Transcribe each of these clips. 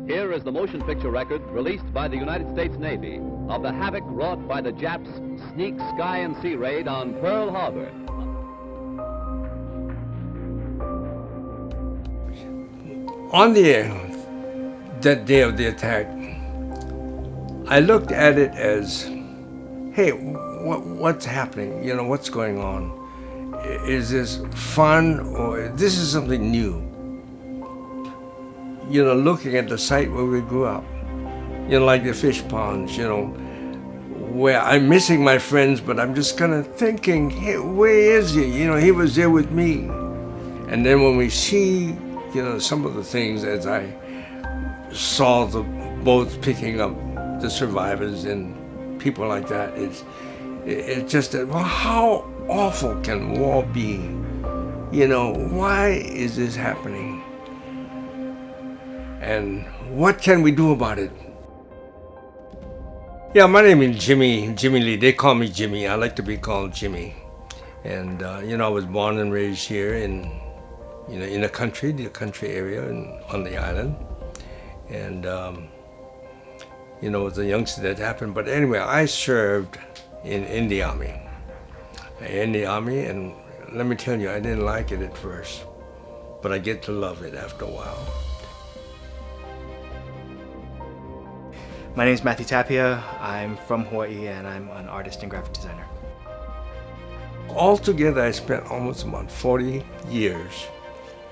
Here is the motion picture record released by the United States Navy of the havoc wrought by the Japs' sneak sky and sea raid on Pearl Harbor. On that day of the attack, I looked at it as, hey, what's happening? You know, what's going on? Is this fun or this is something new? You know, looking at the site where we grew up, you know, like the fish ponds, you know, where I'm missing my friends, but I'm just kind of thinking, hey, where is he? You know, he was there with me. And then when we see, you know, some of the things as I saw the boats picking up the survivors and people like that, it's just that, well, how awful can war be? You know, why is this happening? And what can we do about it? Yeah, my name is Jimmy Lee. They call me Jimmy. I like to be called Jimmy. And, you know, I was born and raised here in the country area on the island. And, you know, it was a youngster that happened. But anyway, I served in the Army. And let me tell you, I didn't like it at first, but I get to love it after a while. My name is Matthew Tapia. I'm from Hawaii and I'm an artist and graphic designer. Altogether, I spent almost about 40 years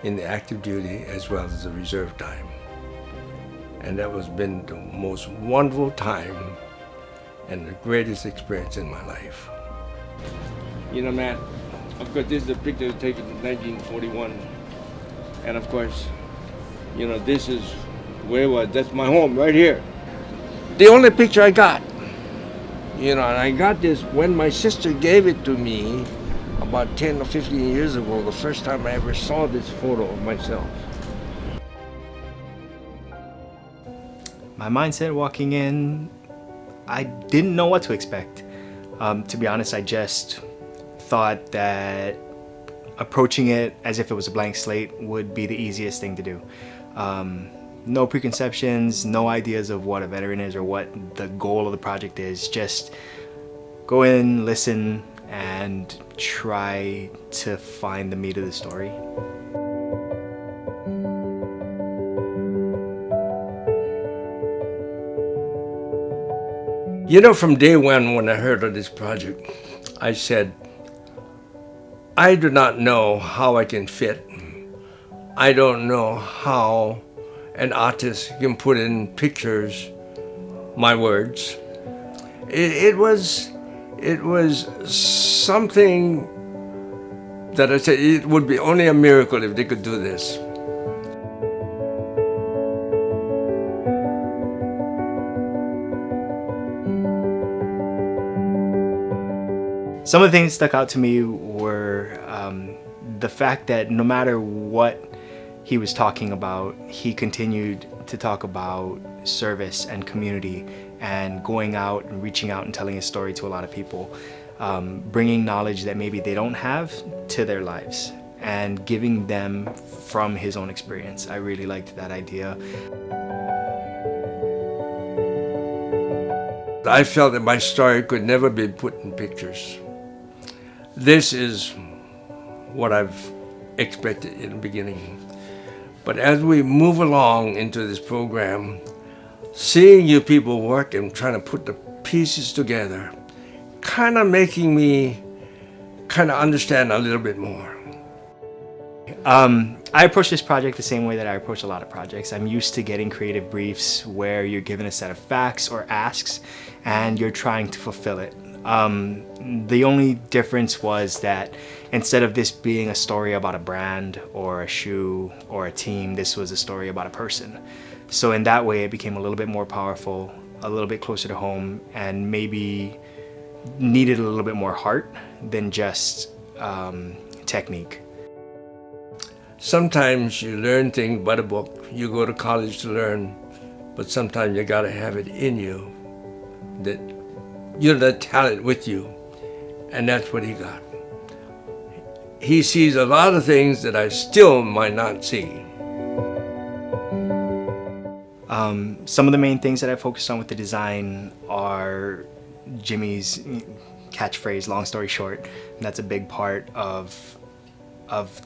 in the active duty as well as the reserve time. And that has been the most wonderful time and the greatest experience in my life. You know, Matt, of course, this is a picture taken in 1941. And of course, you know, this is where it was. That's my home right here. The only picture I got, you know, and I got this when my sister gave it to me about 10 or 15 years ago, the first time I ever saw this photo of myself. My mindset walking in, I didn't know what to expect. To be honest, I just thought that approaching it as if it was a blank slate would be the easiest thing to do. No preconceptions, no ideas of what a veteran is or what the goal of the project is. Just go in, listen, and try to find the meat of the story. You know, from day one when I heard of this project, I said, I do not know how I can fit. I don't know how an artist can put in pictures my words. It was something that I said it would be only a miracle if they could do this. Some of the things that stuck out to me were the fact that no matter what he was talking about, he continued to talk about service and community and going out and reaching out and telling his story to a lot of people, bringing knowledge that maybe they don't have to their lives and giving them from his own experience. I really liked that idea. I felt that my story could never be put in pictures. This is what I've expected in the beginning. But as we move along into this program, seeing you people work and trying to put the pieces together, kind of making me kind of understand a little bit more. I approach this project the same way that I approach a lot of projects. I'm used to getting creative briefs where you're given a set of facts or asks and you're trying to fulfill it. The only difference was that instead of this being a story about a brand or a shoe or a team, this was a story about a person. So in that way, it became a little bit more powerful, a little bit closer to home, and maybe needed a little bit more heart than just technique. Sometimes you learn things by the book. You go to college to learn, but sometimes you gotta have it in you that you're the talent with you, and that's what he got. He sees a lot of things that I still might not see. Some of the main things that I focused on with the design are Jimmy's catchphrase, long story short. And that's a big part of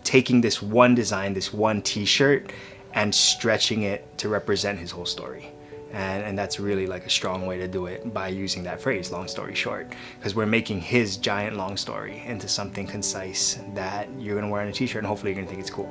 taking this one design, this one t-shirt, and stretching it to represent his whole story. And that's really like a strong way to do it, by using that phrase, long story short, because we're making his giant long story into something concise that you're gonna wear on a t-shirt and hopefully you're gonna think it's cool.